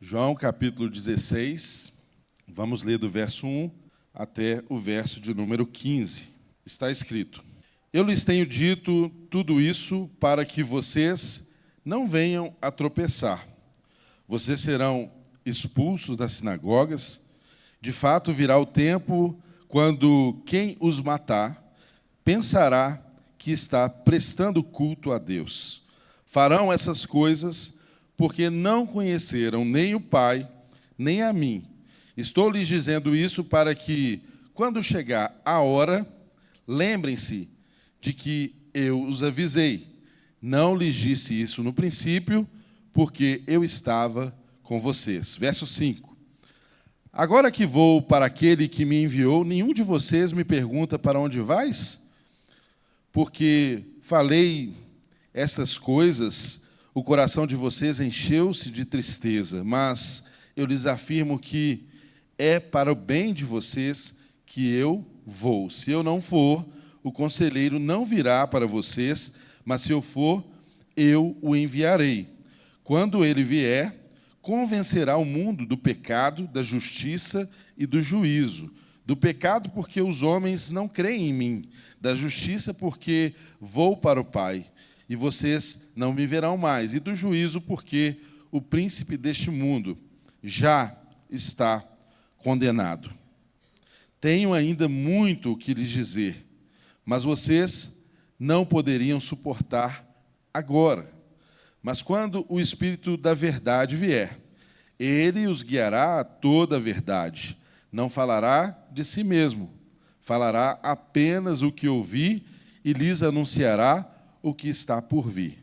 João capítulo 16, vamos ler do verso 1 até o verso de número 15. Está escrito: Eu lhes tenho dito tudo isso para que vocês não venham a tropeçar. Vocês serão expulsos das sinagogas. De fato, virá o tempo quando quem os matar pensará que está prestando culto a Deus. Farão essas coisas porque não conheceram nem o Pai, nem a mim. Estou lhes dizendo isso para que, quando chegar a hora, lembrem-se de que eu os avisei. Não lhes disse isso no princípio, porque eu estava com vocês. Verso 5. Agora que vou para aquele que me enviou, nenhum de vocês me pergunta: para onde vais? Porque falei estas coisas, o coração de vocês encheu-se de tristeza, mas eu lhes afirmo que é para o bem de vocês que eu vou. Se eu não for, o conselheiro não virá para vocês, mas se eu for, eu o enviarei. Quando ele vier, convencerá o mundo do pecado, da justiça e do juízo. Do pecado, porque os homens não creem em mim. Da justiça, porque vou para o Pai, e vocês não me verão mais. E do juízo, porque o príncipe deste mundo já está condenado. Tenho ainda muito o que lhes dizer, mas vocês não poderiam suportar agora. Mas quando o Espírito da verdade vier, ele os guiará a toda a verdade. Não falará de si mesmo, falará apenas o que ouvir e lhes anunciará o que está por vir.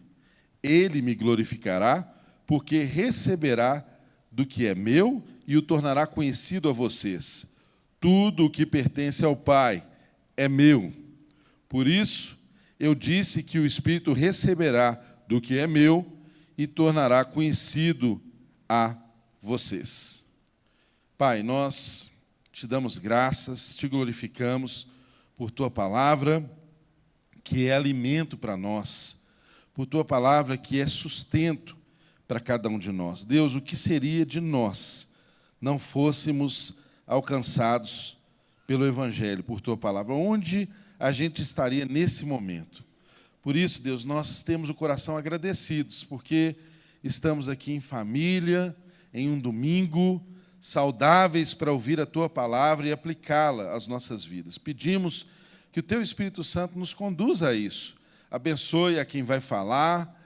Ele me glorificará, porque receberá do que é meu e o tornará conhecido a vocês. Tudo o que pertence ao Pai é meu. Por isso, eu disse que o Espírito receberá do que é meu e tornará conhecido a vocês. Pai, nós te damos graças, te glorificamos por tua palavra, que é alimento para nós, por tua palavra que é sustento para cada um de nós. Deus, o que seria de nós não fôssemos alcançados pelo Evangelho, por tua palavra? Onde a gente estaria nesse momento? Por isso, Deus, nós temos o coração agradecidos, porque estamos aqui em família, em um domingo, saudáveis para ouvir a tua palavra e aplicá-la às nossas vidas. Pedimos que o teu Espírito Santo nos conduza a isso. Abençoe a quem vai falar,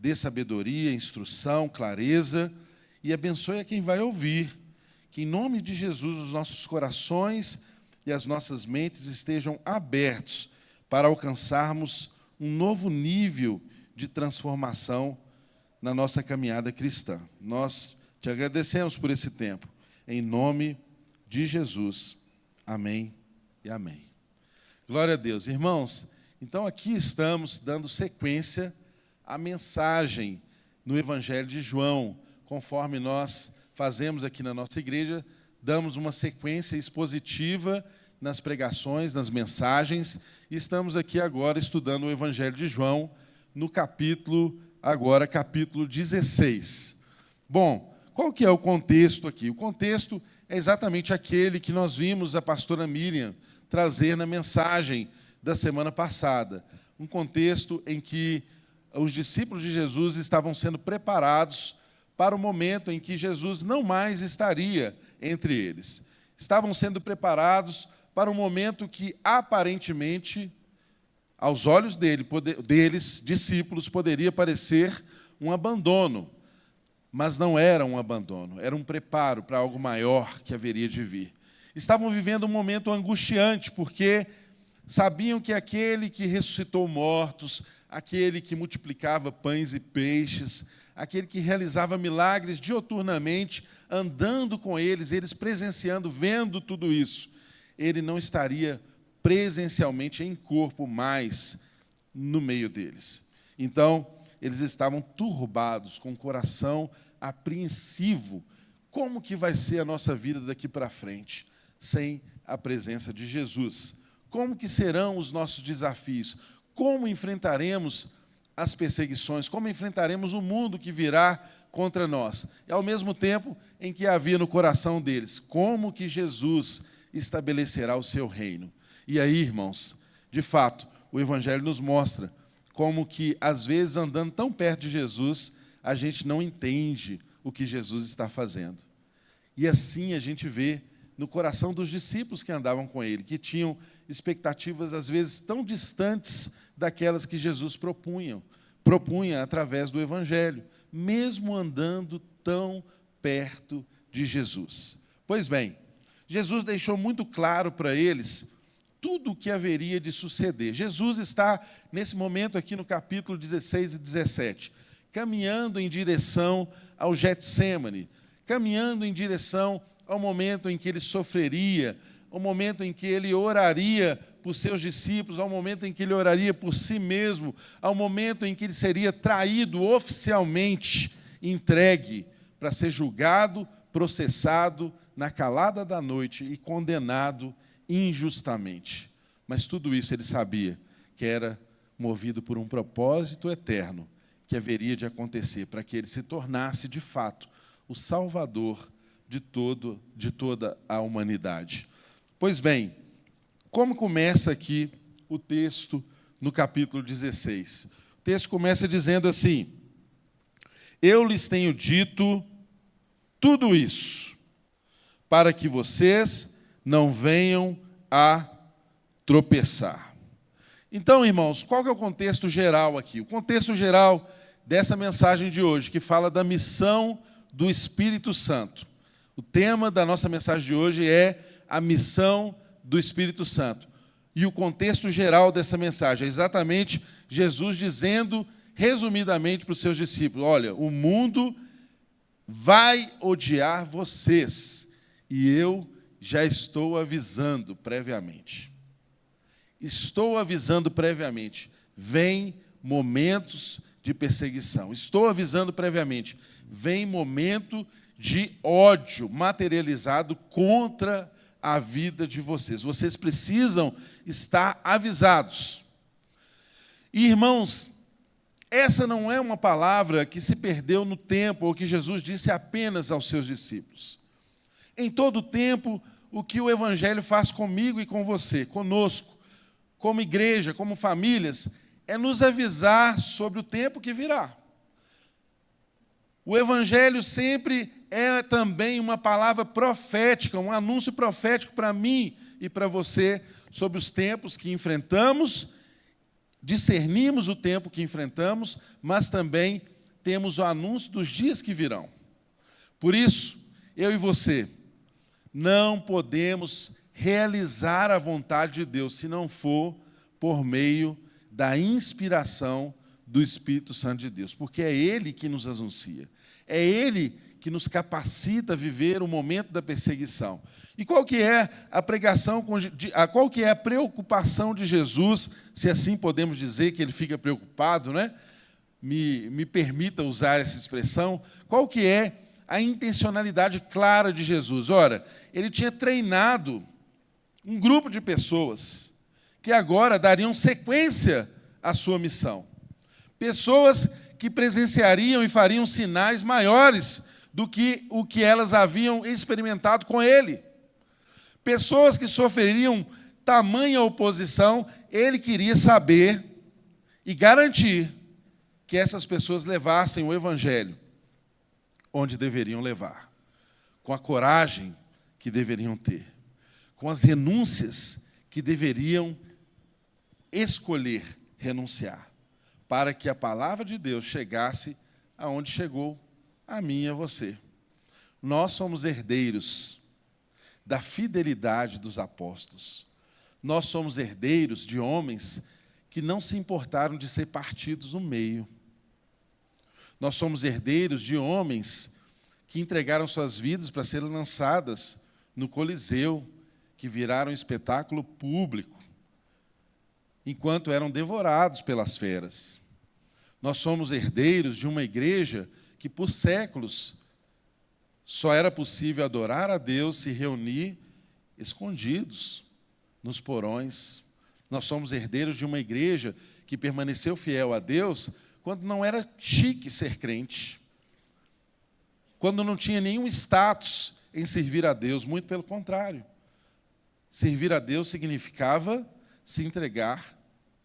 dê sabedoria, instrução, clareza, e abençoe a quem vai ouvir. Que, em nome de Jesus, os nossos corações e as nossas mentes estejam abertos para alcançarmos um novo nível de transformação na nossa caminhada cristã. Nós te agradecemos por esse tempo. Em nome de Jesus. Amém e amém. Glória a Deus. Irmãos, então aqui estamos dando sequência à mensagem no Evangelho de João, conforme nós fazemos aqui na nossa igreja, damos uma sequência expositiva nas pregações, nas mensagens, e estamos aqui agora estudando o Evangelho de João, no capítulo 16. Bom, qual que é o contexto aqui? O contexto é exatamente aquele que nós vimos a pastora Miriam trazer na mensagem da semana passada. Um contexto em que os discípulos de Jesus estavam sendo preparados para o momento em que Jesus não mais estaria entre eles. Estavam sendo preparados para um momento que, aparentemente, aos olhos deles, discípulos, poderia parecer um abandono. Mas não era um abandono, era um preparo para algo maior que haveria de vir. Estavam vivendo um momento angustiante, porque sabiam que aquele que ressuscitou mortos, aquele que multiplicava pães e peixes, aquele que realizava milagres dioturnamente, andando com eles presenciando, vendo tudo isso, ele não estaria presencialmente em corpo mais no meio deles. Então, eles estavam turbados, com o coração apreensivo. Como que vai ser a nossa vida daqui para frente, sem a presença de Jesus? Como que serão os nossos desafios? Como enfrentaremos as perseguições? Como enfrentaremos o mundo que virá contra nós, e ao mesmo tempo em que havia no coração deles, como que Jesus estabelecerá o seu reino. E aí, irmãos, de fato, o Evangelho nos mostra como que, às vezes, andando tão perto de Jesus, a gente não entende o que Jesus está fazendo. E assim a gente vê no coração dos discípulos que andavam com ele, que tinham expectativas, às vezes, tão distantes daquelas que Jesus propunha através do Evangelho, mesmo andando tão perto de Jesus. Pois bem, Jesus deixou muito claro para eles tudo o que haveria de suceder. Jesus está, nesse momento aqui no capítulo 16 e 17, caminhando em direção ao Getsêmani, caminhando em direção ao momento em que ele sofreria, ao momento em que ele oraria por seus discípulos, ao momento em que ele oraria por si mesmo, ao momento em que ele seria traído oficialmente, entregue para ser julgado, processado na calada da noite e condenado injustamente. Mas tudo isso ele sabia que era movido por um propósito eterno que haveria de acontecer para que ele se tornasse, de fato, o Salvador de toda a humanidade. Pois bem, como começa aqui o texto no capítulo 16? O texto começa dizendo assim: eu lhes tenho dito tudo isso, para que vocês não venham a tropeçar. Então, irmãos, qual que é o contexto geral aqui? O contexto geral dessa mensagem de hoje, que fala da missão do Espírito Santo. O tema da nossa mensagem de hoje é a missão do Espírito Santo. E o contexto geral dessa mensagem é exatamente Jesus dizendo, resumidamente, para os seus discípulos: olha, o mundo vai odiar vocês, e eu já estou avisando previamente. Estou avisando previamente. Vem momentos de perseguição. Estou avisando previamente. Vem momento de ódio materializado contra a vida de vocês. Vocês precisam estar avisados. E, irmãos, essa não é uma palavra que se perdeu no tempo ou que Jesus disse apenas aos seus discípulos. Em todo o tempo, o que o Evangelho faz comigo e com você, conosco, como igreja, como famílias, é nos avisar sobre o tempo que virá. O Evangelho sempre é também uma palavra profética, um anúncio profético para mim e para você sobre os tempos que enfrentamos, discernimos o tempo que enfrentamos, mas também temos o anúncio dos dias que virão. Por isso, eu e você não podemos realizar a vontade de Deus se não for por meio da inspiração do Espírito Santo de Deus, porque é Ele que nos anuncia, é Ele que nos capacita a viver o momento da perseguição. E qual que é a pregação, qual que é a preocupação de Jesus, se assim podemos dizer que ele fica preocupado, né? Me permita usar essa expressão. Qual que é a intencionalidade clara de Jesus? Ora, ele tinha treinado um grupo de pessoas que agora dariam sequência à sua missão. Pessoas que presenciariam e fariam sinais maiores do que o que elas haviam experimentado com ele. Pessoas que sofreriam tamanha oposição, ele queria saber e garantir que essas pessoas levassem o Evangelho onde deveriam levar, com a coragem que deveriam ter, com as renúncias que deveriam escolher renunciar, para que a palavra de Deus chegasse aonde chegou a mim e a você. Nós somos herdeiros da fidelidade dos apóstolos. Nós somos herdeiros de homens que não se importaram de ser partidos no meio. Nós somos herdeiros de homens que entregaram suas vidas para serem lançadas no Coliseu, que viraram espetáculo público, enquanto eram devorados pelas feras. Nós somos herdeiros de uma igreja que, por séculos, só era possível adorar a Deus se reunir escondidos nos porões. Nós somos herdeiros de uma igreja que permaneceu fiel a Deus quando não era chique ser crente. quando não tinha nenhum status em servir a Deus, muito pelo contrário. Servir a Deus significava se entregar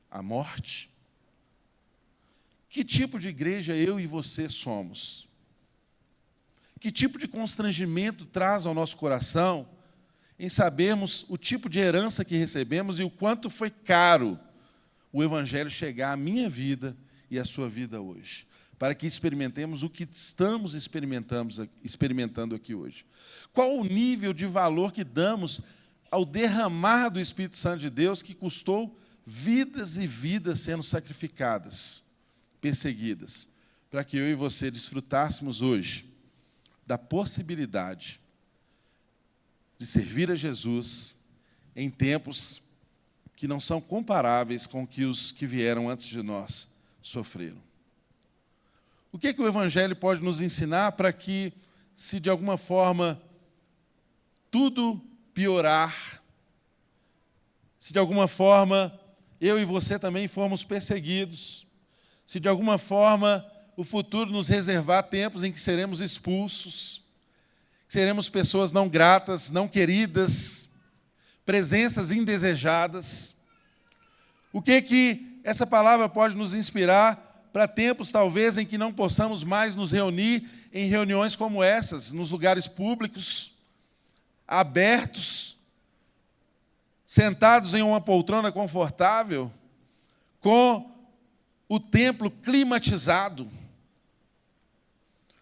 à morte. Que tipo de igreja eu e você somos? Que tipo de constrangimento traz ao nosso coração em sabermos o tipo de herança que recebemos e o quanto foi caro o Evangelho chegar à minha vida e à sua vida hoje, para que experimentemos o que estamos experimentando aqui hoje. Qual o nível de valor que damos ao derramar do Espírito Santo de Deus que custou vidas e vidas sendo sacrificadas, perseguidas, para que eu e você desfrutássemos hoje da possibilidade de servir a Jesus em tempos que não são comparáveis com que os que vieram antes de nós sofreram. O que o Evangelho pode nos ensinar para que, se de alguma forma tudo piorar, se de alguma forma eu e você também formos perseguidos, se de alguma forma o futuro nos reservar tempos em que seremos expulsos, seremos pessoas não gratas, não queridas, presenças indesejadas. O que essa palavra pode nos inspirar para tempos, talvez, em que não possamos mais nos reunir em reuniões como essas, nos lugares públicos, abertos, sentados em uma poltrona confortável, com o templo climatizado,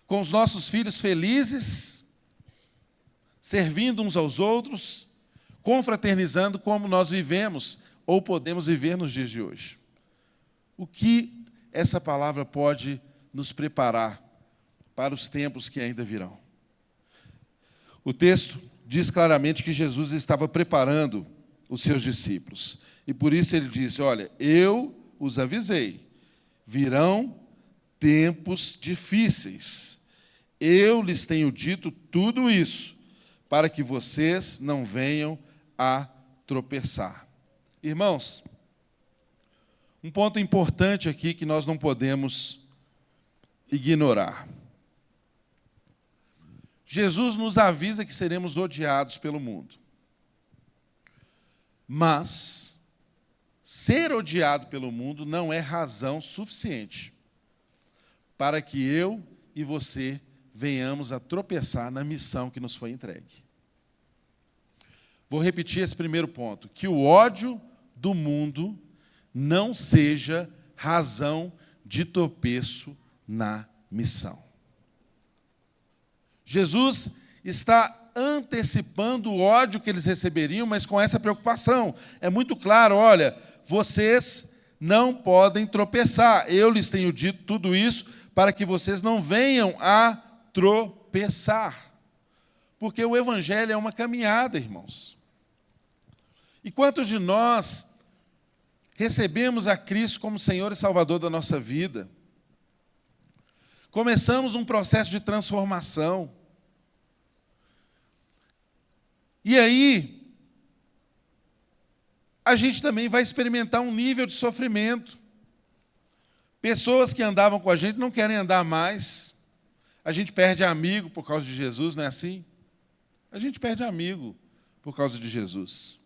com os nossos filhos felizes, servindo uns aos outros, confraternizando como nós vivemos ou podemos viver nos dias de hoje. O que essa palavra pode nos preparar para os tempos que ainda virão? O texto diz claramente que Jesus estava preparando os seus discípulos. E por isso ele disse, olha, eu os avisei, virão tempos difíceis. Eu lhes tenho dito tudo isso, para que vocês não venham a tropeçar. Irmãos, um ponto importante aqui que nós não podemos ignorar. Jesus nos avisa que seremos odiados pelo mundo. Mas ser odiado pelo mundo não é razão suficiente para que eu e você venhamos a tropeçar na missão que nos foi entregue. Vou repetir esse primeiro ponto, que o ódio do mundo não seja razão de tropeço na missão. Jesus está antecipando o ódio que eles receberiam, mas com essa preocupação. É muito claro, olha, vocês não podem tropeçar. Eu lhes tenho dito tudo isso para que vocês não venham a tropeçar. Porque o Evangelho é uma caminhada, irmãos. E quantos de nós recebemos a Cristo como Senhor e Salvador da nossa vida? Começamos um processo de transformação. E aí, a gente também vai experimentar um nível de sofrimento. Pessoas que andavam com a gente não querem andar mais. A gente perde amigo por causa de Jesus, não é assim? A gente perde amigo por causa de Jesus.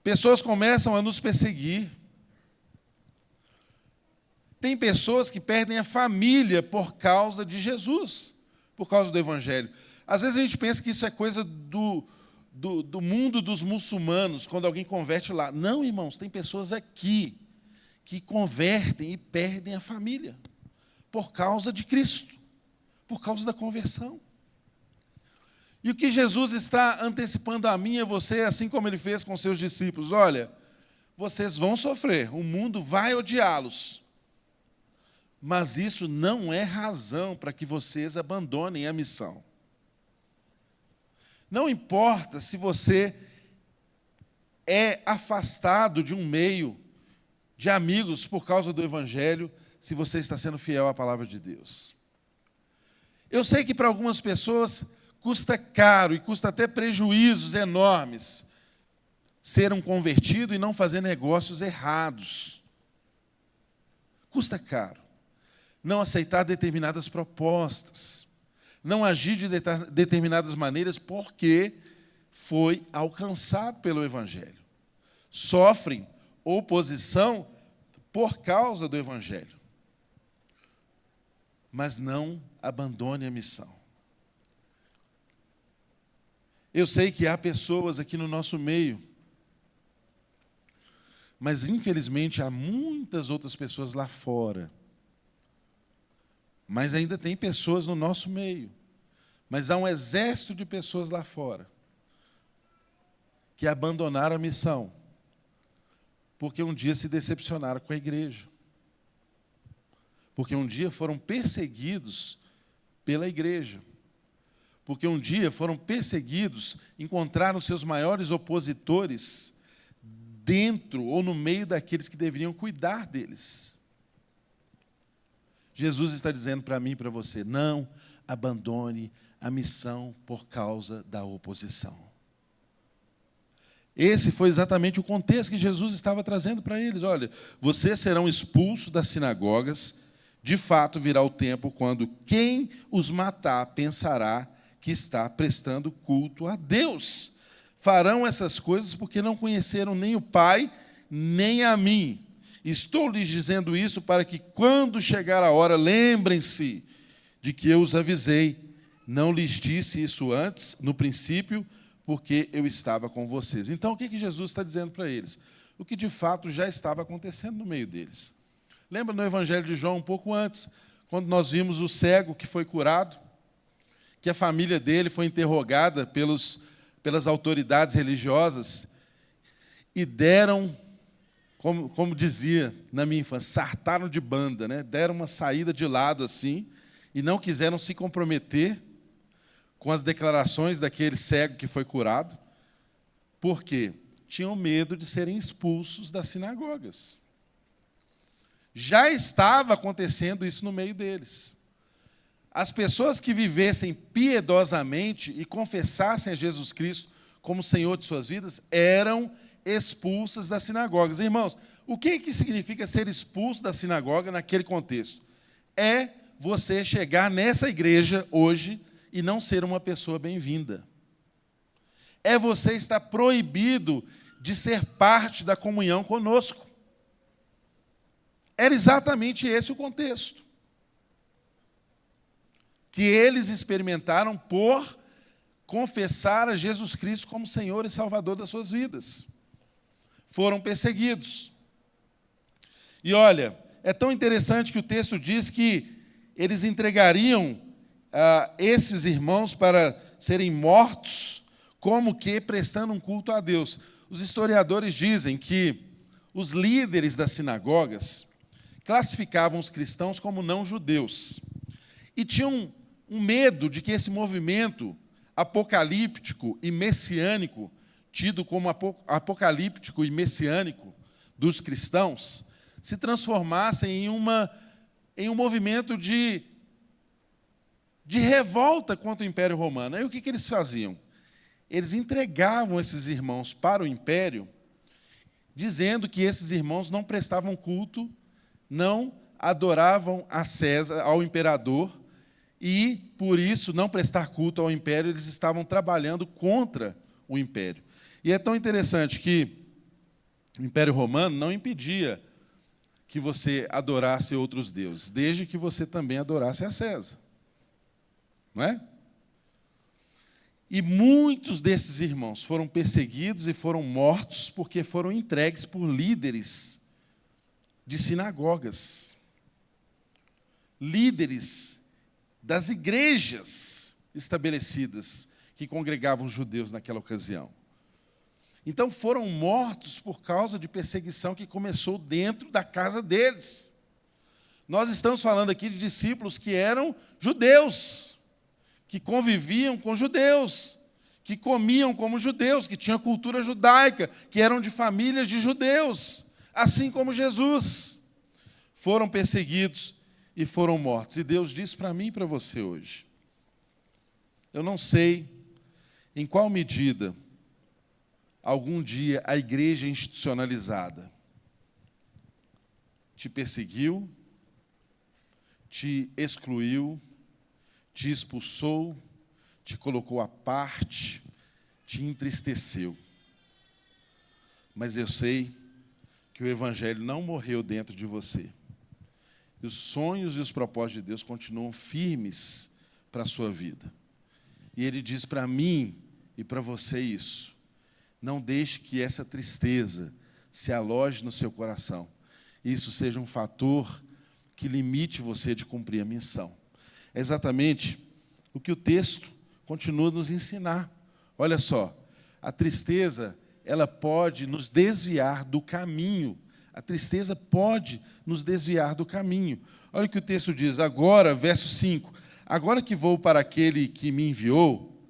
Pessoas começam a nos perseguir. Tem pessoas que perdem a família por causa de Jesus, por causa do Evangelho. Às vezes a gente pensa que isso é coisa do mundo dos muçulmanos, quando alguém converte lá. Não, irmãos, tem pessoas aqui que convertem e perdem a família por causa de Cristo, por causa da conversão. E o que Jesus está antecipando a mim e a você, assim como ele fez com seus discípulos, olha, vocês vão sofrer, o mundo vai odiá-los, mas isso não é razão para que vocês abandonem a missão. Não importa se você é afastado de um meio de amigos por causa do Evangelho, se você está sendo fiel à palavra de Deus. Eu sei que para algumas pessoas custa caro e custa até prejuízos enormes ser um convertido e não fazer negócios errados. Custa caro. não aceitar determinadas propostas, não agir de determinadas maneiras porque foi alcançado pelo Evangelho. Sofrem oposição por causa do Evangelho. Mas não abandone a missão. Eu sei que há pessoas aqui no nosso meio, mas infelizmente há muitas outras pessoas lá fora. Mas ainda tem pessoas no nosso meio. Mas há um exército de pessoas lá fora que abandonaram a missão porque um dia se decepcionaram com a igreja. Porque um dia foram perseguidos pela igreja. Porque um dia foram perseguidos, encontraram seus maiores opositores dentro ou no meio daqueles que deveriam cuidar deles. Jesus está dizendo para mim e para você, não abandone a missão por causa da oposição. Esse foi exatamente o contexto que Jesus estava trazendo para eles. Olha, vocês serão expulsos das sinagogas, de fato virá o tempo quando quem os matar pensará que está prestando culto a Deus. Farão essas coisas porque não conheceram nem o Pai, nem a mim. Estou lhes dizendo isso para que, quando chegar a hora, lembrem-se de que eu os avisei. Não lhes disse isso antes, no princípio, porque eu estava com vocês. Então, o que Jesus está dizendo para eles? O que, de fato, já estava acontecendo no meio deles. Lembra no Evangelho de João, um pouco antes, quando nós vimos o cego que foi curado, que a família dele foi interrogada pelas autoridades religiosas e deram, como dizia na minha infância, sartaram de banda, né? Deram uma saída de lado assim e não quiseram se comprometer com as declarações daquele cego que foi curado. Por quê? Tinham medo de serem expulsos das sinagogas. Já estava acontecendo isso no meio deles. As pessoas que vivessem piedosamente e confessassem a Jesus Cristo como Senhor de suas vidas eram expulsas das sinagogas. Irmãos, o que significa ser expulso da sinagoga naquele contexto? É você chegar nessa igreja hoje e não ser uma pessoa bem-vinda. É você estar proibido de ser parte da comunhão conosco. Era exatamente esse o contexto que eles experimentaram por confessar a Jesus Cristo como Senhor e Salvador das suas vidas. Foram perseguidos. E olha, é tão interessante que o texto diz que eles entregariam esses irmãos para serem mortos, como que prestando um culto a Deus. Os historiadores dizem que os líderes das sinagogas classificavam os cristãos como não-judeus e tinham um medo de que esse movimento apocalíptico e messiânico, tido como apocalíptico e messiânico dos cristãos, se transformasse em um movimento de revolta contra o Império Romano. Aí o que eles faziam? Eles entregavam esses irmãos para o Império, dizendo que esses irmãos não prestavam culto, não adoravam a César, ao imperador, e, por isso, não prestar culto ao Império, eles estavam trabalhando contra o Império. E é tão interessante que o Império Romano não impedia que você adorasse outros deuses, desde que você também adorasse a César. Não é? E muitos desses irmãos foram perseguidos e foram mortos porque foram entregues por líderes de sinagogas, líderes das igrejas estabelecidas que congregavam os judeus naquela ocasião. Então foram mortos por causa de perseguição que começou dentro da casa deles. Nós estamos falando aqui de discípulos que eram judeus, que conviviam com judeus, que comiam como judeus, que tinham cultura judaica, que eram de famílias de judeus, assim como Jesus. Foram perseguidos e foram mortos. E Deus diz para mim e para você hoje, eu não sei em qual medida algum dia a igreja institucionalizada te perseguiu, te excluiu, te expulsou, te colocou à parte, te entristeceu. Mas eu sei que o Evangelho não morreu dentro de você. E os sonhos e os propósitos de Deus continuam firmes para a sua vida. E Ele diz para mim e para você isso. Não deixe que essa tristeza se aloje no seu coração. Isso seja um fator que limite você de cumprir a missão. É exatamente o que o texto continua a nos ensinar. Olha só, a tristeza, ela pode nos desviar do caminho. A tristeza pode nos desviar do caminho. Olha o que o texto diz, agora, verso 5. Agora que vou para aquele que me enviou,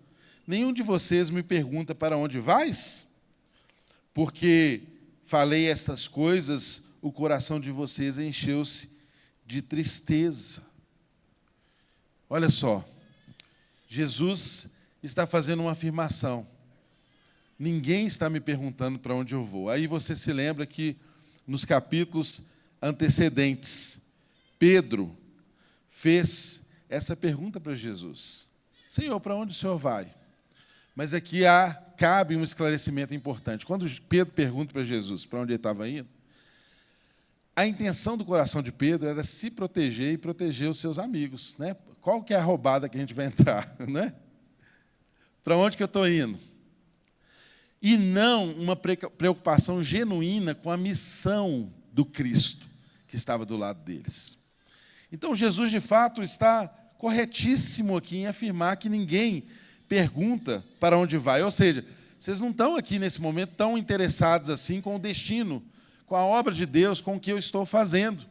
nenhum de vocês me pergunta para onde vais? Porque falei estas coisas, o coração de vocês encheu-se de tristeza. Olha só, Jesus está fazendo uma afirmação. Ninguém está me perguntando para onde eu vou. Aí você se lembra que nos capítulos antecedentes, Pedro fez essa pergunta para Jesus. Senhor, para onde o Senhor vai? Mas aqui cabe um esclarecimento importante. Quando Pedro pergunta para Jesus para onde ele estava indo, a intenção do coração de Pedro era se proteger e proteger os seus amigos. Né? Qual que é a roubada que a gente vai entrar? Né? Para onde que eu estou indo? E não uma preocupação genuína com a missão do Cristo que estava do lado deles. Então, Jesus, de fato, está corretíssimo aqui em afirmar que ninguém pergunta para onde vai. Ou seja, vocês não estão aqui, nesse momento, tão interessados assim com o destino, com a obra de Deus, com o que eu estou fazendo.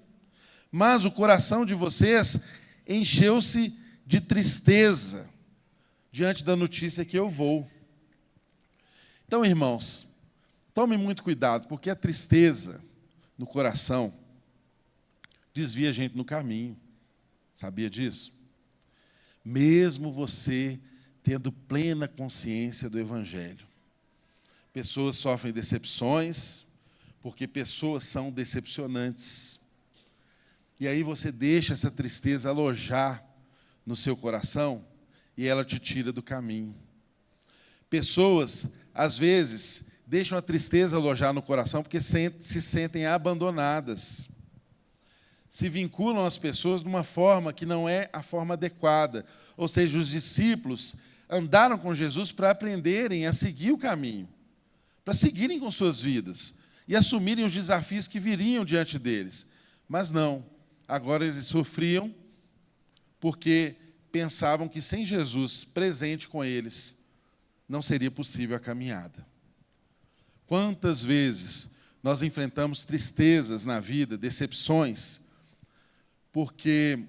Mas o coração de vocês encheu-se de tristeza diante da notícia que eu vou. Então, irmãos, tomem muito cuidado, porque a tristeza no coração desvia a gente no caminho. Sabia disso? Mesmo você tendo plena consciência do Evangelho. Pessoas sofrem decepções, porque pessoas são decepcionantes. E aí você deixa essa tristeza alojar no seu coração e ela te tira do caminho. Pessoas, às vezes, deixam a tristeza alojar no coração porque se sentem abandonadas. Se vinculam às pessoas de uma forma que não é a forma adequada. Ou seja, os discípulos andaram com Jesus para aprenderem a seguir o caminho, para seguirem com suas vidas e assumirem os desafios que viriam diante deles. Mas não, agora eles sofriam porque pensavam que sem Jesus presente com eles não seria possível a caminhada. Quantas vezes nós enfrentamos tristezas na vida, decepções, porque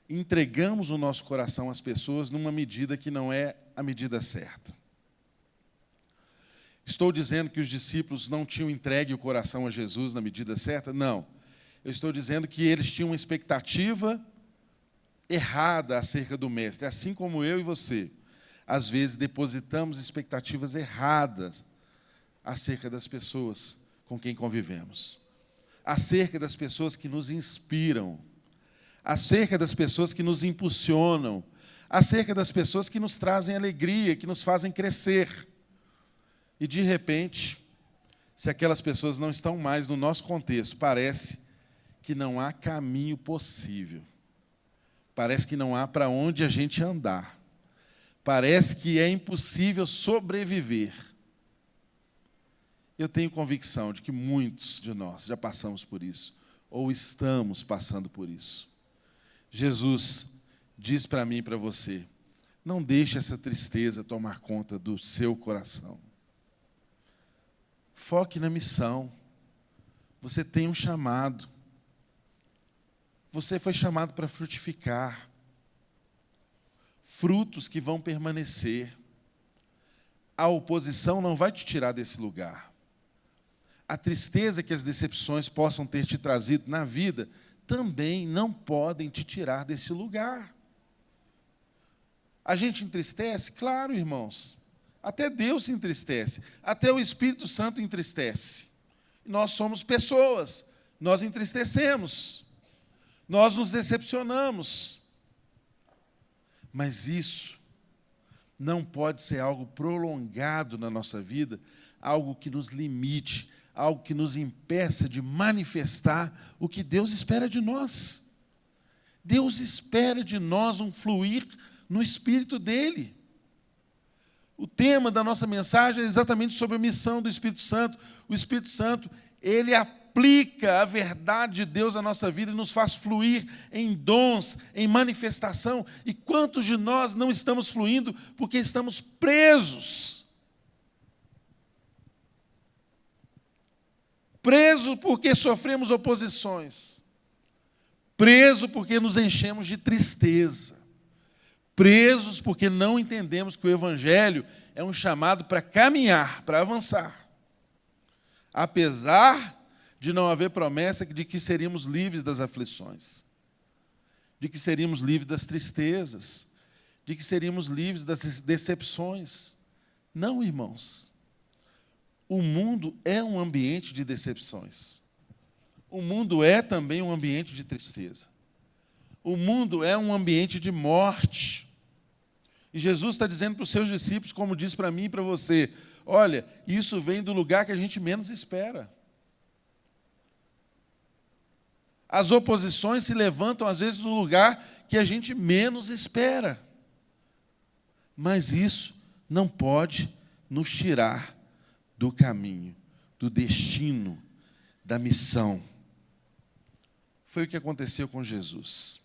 entregamos o nosso coração às pessoas numa medida que não é a medida certa. Estou dizendo que os discípulos não tinham entregue o coração a Jesus na medida certa? Não. Eu estou dizendo que eles tinham uma expectativa errada acerca do Mestre, assim como eu e você. Às vezes depositamos expectativas erradas acerca das pessoas com quem convivemos, acerca das pessoas que nos inspiram, acerca das pessoas que nos impulsionam, acerca das pessoas que nos trazem alegria, que nos fazem crescer. E, de repente, se aquelas pessoas não estão mais no nosso contexto, parece que não há caminho possível. Parece que não há para onde a gente andar. Parece que é impossível sobreviver. Eu tenho convicção de que muitos de nós já passamos por isso, ou estamos passando por isso. Jesus diz para mim e para você, não deixe essa tristeza tomar conta do seu coração. Foque na missão. Você tem um chamado. Você foi chamado para frutificar. Frutos que vão permanecer. A oposição não vai te tirar desse lugar. A tristeza que as decepções possam ter te trazido na vida também não podem te tirar desse lugar. A gente entristece? Claro, irmãos. Até Deus se entristece. Até o Espírito Santo entristece. Nós somos pessoas. Nós entristecemos. nós nos decepcionamos. Mas isso não pode ser algo prolongado na nossa vida, algo que nos limite, algo que nos impeça de manifestar o que Deus espera de nós. Deus espera de nós um fluir no Espírito dEle. O tema da nossa mensagem é exatamente sobre a missão do Espírito Santo. O Espírito Santo, ele aplica a verdade de Deus à nossa vida e nos faz fluir em dons, em manifestação. E quantos de nós não estamos fluindo porque estamos presos? Preso porque sofremos oposições. Preso porque nos enchemos de tristeza. Presos porque não entendemos que o Evangelho é um chamado para caminhar, para avançar. Apesar de não haver promessa de que seríamos livres das aflições, de que seríamos livres das tristezas, de que seríamos livres das decepções. Não, irmãos. O mundo é um ambiente de decepções. O mundo é também um ambiente de tristeza. O mundo é um ambiente de morte. E Jesus está dizendo para os seus discípulos, como diz para mim e para você, olha, isso vem do lugar que a gente menos espera. As oposições se levantam, às vezes, do lugar que a gente menos espera. Mas isso não pode nos tirar do caminho, do destino, da missão. Foi o que aconteceu com Jesus.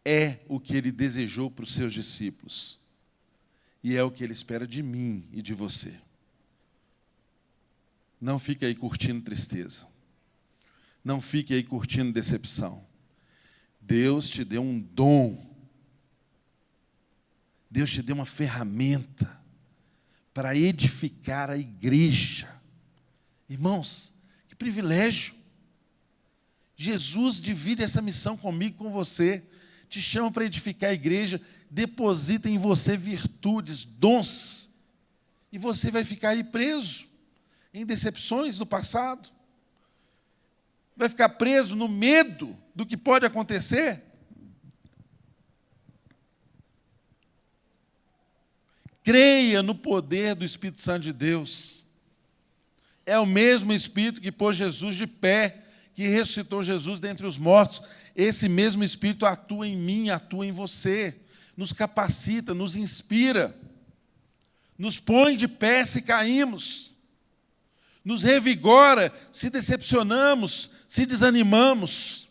É o que ele desejou para os seus discípulos. E é o que ele espera de mim e de você. Não fique aí curtindo tristeza. Não fique aí curtindo decepção. Deus te deu um dom. Deus te deu uma ferramenta para edificar a igreja. Irmãos, que privilégio. Jesus divide essa missão comigo e com você. Te chama para edificar a igreja, deposita em você virtudes, dons, e você vai ficar aí preso em decepções do passado. Vai ficar preso no medo do que pode acontecer. Creia no poder do Espírito Santo de Deus. É o mesmo Espírito que pôs Jesus de pé, que ressuscitou Jesus dentre os mortos. Esse mesmo Espírito atua em mim, atua em você, nos capacita, nos inspira, nos põe de pé se caímos, nos revigora se decepcionamos, se desanimamos.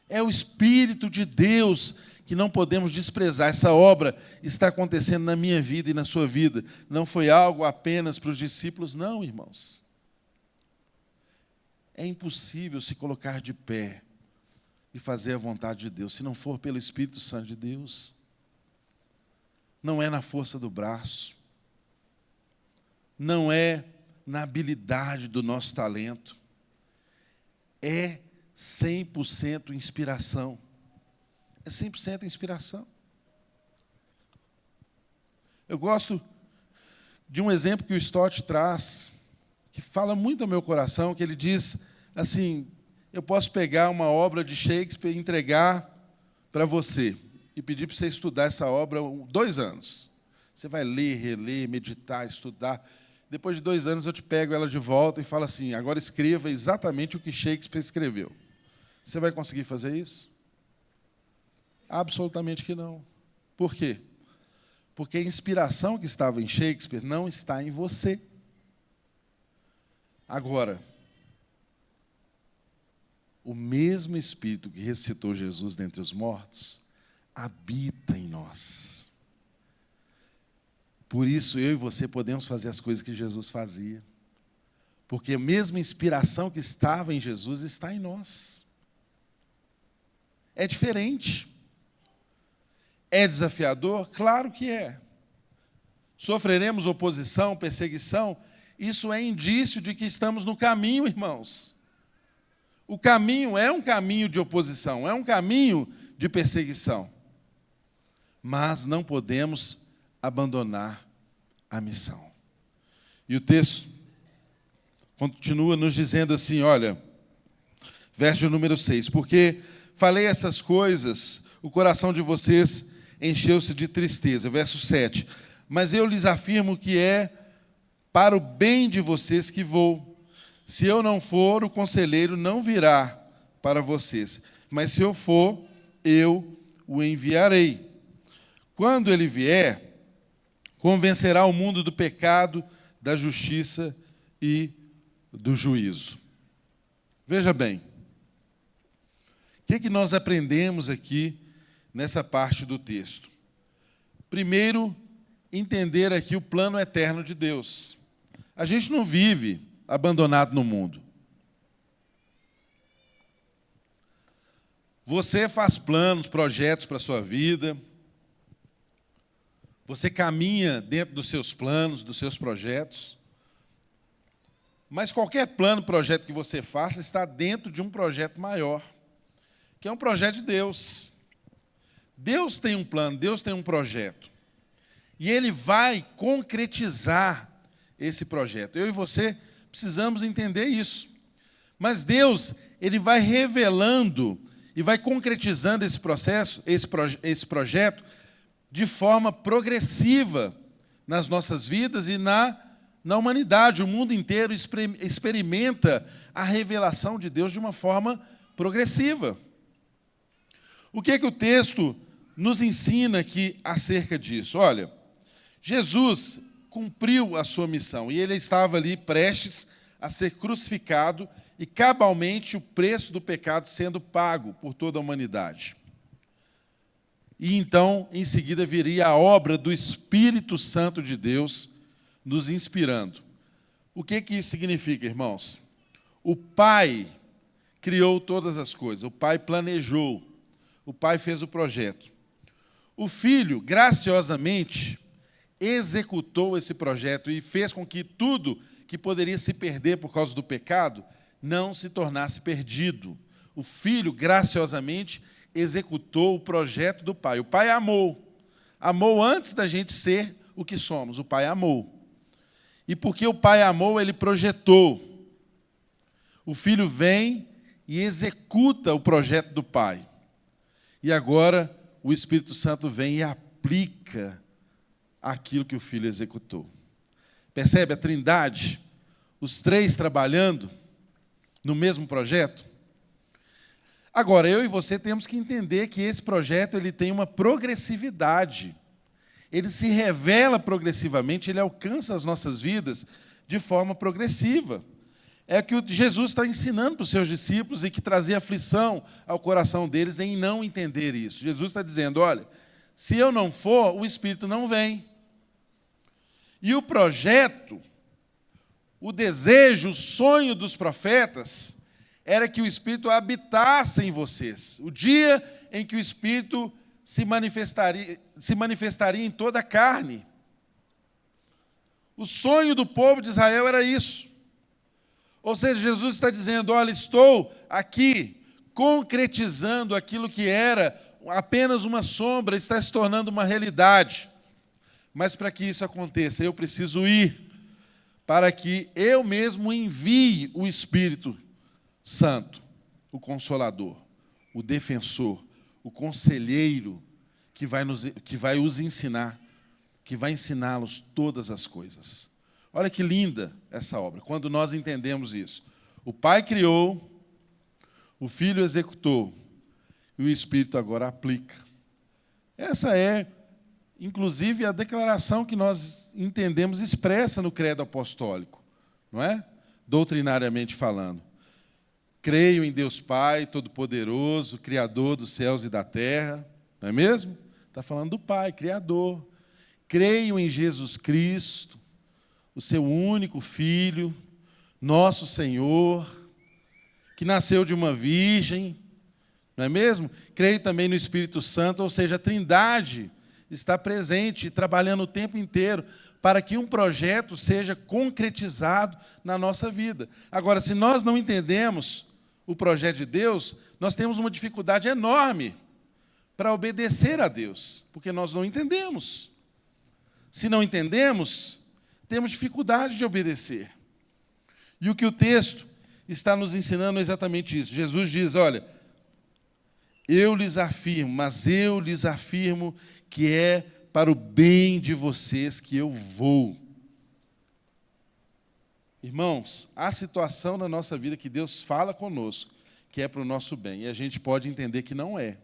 É o Espírito de Deus que não podemos desprezar. Essa obra está acontecendo na minha vida e na sua vida. Não foi algo apenas para os discípulos, não, irmãos. É impossível se colocar de pé e fazer a vontade de Deus, se não for pelo Espírito Santo de Deus. Não é na força do braço, não é na habilidade do nosso talento, é 100% inspiração. É 100% inspiração. Eu gosto de um exemplo que o Stott traz, que fala muito ao meu coração, que ele diz assim, eu posso pegar uma obra de Shakespeare e entregar para você, e pedir para você estudar essa obra 2 anos. Você vai ler, reler, meditar, estudar. Depois de 2 anos eu te pego ela de volta e falo assim, agora escreva exatamente o que Shakespeare escreveu. Você vai conseguir fazer isso? Absolutamente que não. Por quê? Porque a inspiração que estava em Shakespeare não está em você. Agora, o mesmo Espírito que ressuscitou Jesus dentre os mortos habita em nós. Por isso eu e você podemos fazer as coisas que Jesus fazia. Porque a mesma inspiração que estava em Jesus está em nós. É diferente. É desafiador? Claro que é. Sofreremos oposição, perseguição? Isso é indício de que estamos no caminho, irmãos. O caminho é um caminho de oposição, é um caminho de perseguição. Mas não podemos abandonar a missão. E o texto continua nos dizendo assim, olha, Verso de número 6. Porque falei essas coisas, o coração de vocês encheu-se de tristeza. Verso 7. Mas eu lhes afirmo que é para o bem de vocês que vou. Se eu não for, o conselheiro não virá para vocês. Mas se eu for, eu o enviarei. Quando ele vier, convencerá o mundo do pecado, da justiça e do juízo. Veja bem, o que nós aprendemos aqui nessa parte do texto? Primeiro, entender aqui o plano eterno de Deus. A gente não vive abandonado no mundo. Você faz planos, projetos para a sua vida. Você caminha dentro dos seus planos, dos seus projetos. Mas qualquer plano, projeto que você faça está dentro de um projeto maior, que é um projeto de Deus. Deus tem um plano, Deus tem um projeto. E Ele vai concretizar esse projeto. Eu e você precisamos entender isso. Mas Deus, Ele vai revelando e vai concretizando esse processo, esse projeto, de forma progressiva nas nossas vidas e na humanidade. O mundo inteiro experimenta a revelação de Deus de uma forma progressiva. O que o texto nos ensina aqui acerca disso? Olha, Jesus cumpriu a sua missão e ele estava ali prestes a ser crucificado e cabalmente o preço do pecado sendo pago por toda a humanidade. E então, em seguida, viria a obra do Espírito Santo de Deus nos inspirando. O que isso significa, irmãos? O Pai criou todas as coisas, o Pai planejou, o Pai fez o projeto. O Filho, graciosamente, executou esse projeto e fez com que tudo que poderia se perder por causa do pecado não se tornasse perdido. O Filho, graciosamente, executou o projeto do Pai. O Pai amou. Amou antes da gente ser o que somos. O Pai amou. E porque o Pai amou, Ele projetou. O Filho vem e executa o projeto do Pai. E agora o Espírito Santo vem e aplica aquilo que o Filho executou. Percebe a Trindade? Os três trabalhando no mesmo projeto? Agora, eu e você temos que entender que esse projeto ele tem uma progressividade. Ele se revela progressivamente, ele alcança as nossas vidas de forma progressiva. É o que Jesus está ensinando para os seus discípulos e que trazia aflição ao coração deles em não entender isso. Jesus está dizendo, olha, se eu não for, o Espírito não vem. E o projeto, o desejo, o sonho dos profetas era que o Espírito habitasse em vocês. O dia em que o Espírito se manifestaria em toda a carne. O sonho do povo de Israel era isso. Ou seja, Jesus está dizendo, olha, estou aqui concretizando aquilo que era apenas uma sombra, está se tornando uma realidade. Mas para que isso aconteça, eu preciso ir, para que eu mesmo envie o Espírito Santo, o Consolador, o Defensor, o Conselheiro, que vai os ensinar, que vai ensiná-los todas as coisas. Olha que linda essa obra, quando nós entendemos isso. O Pai criou, o Filho executou, e o Espírito agora aplica. Essa é, inclusive, a declaração que nós entendemos expressa no credo apostólico, não é? Doutrinariamente falando. Creio em Deus Pai, Todo-Poderoso, Criador dos céus e da terra, não é mesmo? Está falando do Pai, Criador. Creio em Jesus Cristo, o seu único Filho, nosso Senhor, que nasceu de uma virgem, não é mesmo? Creio também no Espírito Santo, ou seja, a Trindade está presente, trabalhando o tempo inteiro, para que um projeto seja concretizado na nossa vida. Agora, se nós não entendemos o projeto de Deus, nós temos uma dificuldade enorme para obedecer a Deus, porque nós não entendemos. Se não entendemos, temos dificuldade de obedecer. E o que o texto está nos ensinando exatamente isso. Jesus diz, olha, eu lhes afirmo, mas eu lhes afirmo que é para o bem de vocês que eu vou. Irmãos, há situação na nossa vida que Deus fala conosco, que é para o nosso bem, e a gente pode entender que não é.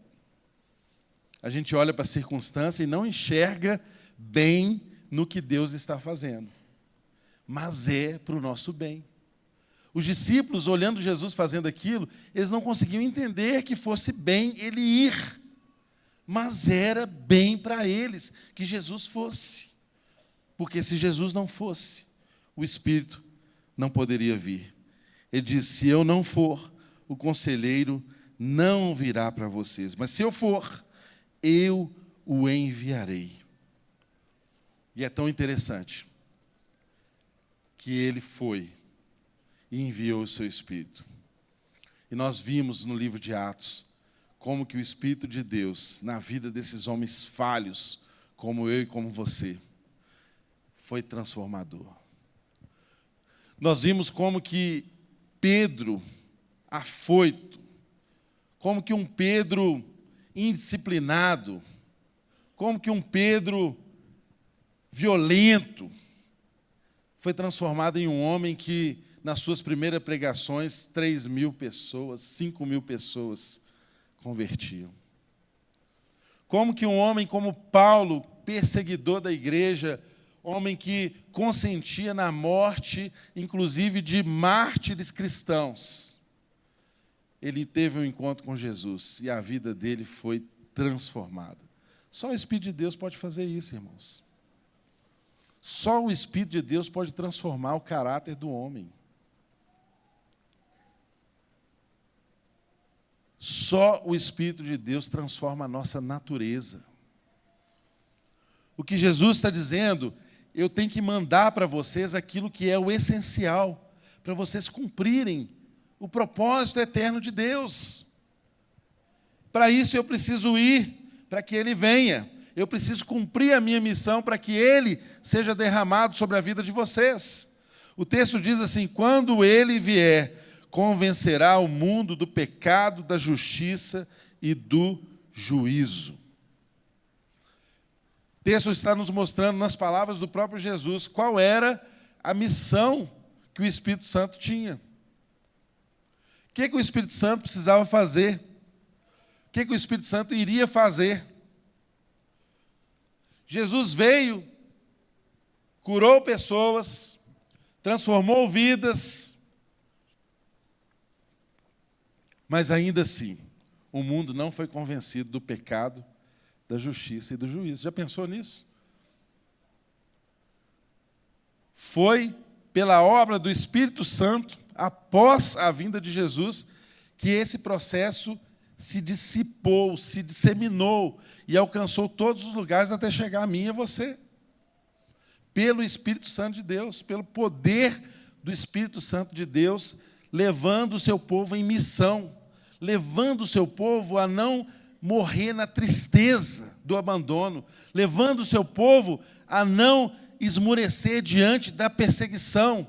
A gente olha para a circunstância e não enxerga bem no que Deus está fazendo, mas é para o nosso bem. Os discípulos, olhando Jesus fazendo aquilo, eles não conseguiam entender que fosse bem ele ir, mas era bem para eles que Jesus fosse, porque se Jesus não fosse, o Espírito não poderia vir. Ele diz, se eu não for, o conselheiro não virá para vocês, mas se eu for, eu o enviarei. E é tão interessante que ele foi e enviou o seu Espírito. E nós vimos no livro de Atos como que o Espírito de Deus, na vida desses homens falhos, como eu e como você, foi transformador. Nós vimos como que Pedro, afoito, como que um Pedro indisciplinado, como que um Pedro violento, foi transformado em um homem que, nas suas primeiras pregações, 3.000 pessoas, 5.000 pessoas convertiam. Como que um homem como Paulo, perseguidor da igreja, homem que consentia na morte, inclusive de mártires cristãos, ele teve um encontro com Jesus e a vida dele foi transformada. Só o Espírito de Deus pode fazer isso, irmãos. Só o Espírito de Deus pode transformar o caráter do homem. Só o Espírito de Deus transforma a nossa natureza. O que Jesus está dizendo, eu tenho que mandar para vocês aquilo que é o essencial, para vocês cumprirem o propósito eterno de Deus. Para isso eu preciso ir, para que Ele venha. Eu preciso cumprir a minha missão para que Ele seja derramado sobre a vida de vocês. O texto diz assim, quando Ele vier, convencerá o mundo do pecado, da justiça e do juízo. O texto está nos mostrando, nas palavras do próprio Jesus, qual era a missão que o Espírito Santo tinha. O que o Espírito Santo precisava fazer? O que o Espírito Santo iria fazer? Jesus veio, curou pessoas, transformou vidas, mas ainda assim, o mundo não foi convencido do pecado, da justiça e do juízo. Já pensou nisso? Foi pela obra do Espírito Santo, após a vinda de Jesus, que esse processo se dissipou, se disseminou e alcançou todos os lugares até chegar a mim e a você. Pelo Espírito Santo de Deus, pelo poder do Espírito Santo de Deus, levando o seu povo em missão, levando o seu povo a não morrer na tristeza do abandono, levando o seu povo a não esmorecer diante da perseguição,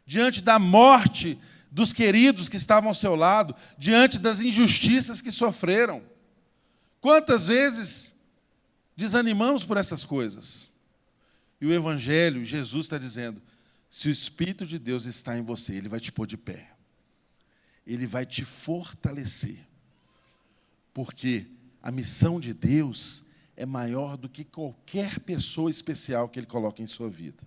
diante da morte dos queridos que estavam ao seu lado, diante das injustiças que sofreram. Quantas vezes desanimamos por essas coisas? E o Evangelho, Jesus está dizendo, se o Espírito de Deus está em você, Ele vai te pôr de pé. Ele vai te fortalecer. Porque a missão de Deus é maior do que qualquer pessoa especial que Ele coloque em sua vida.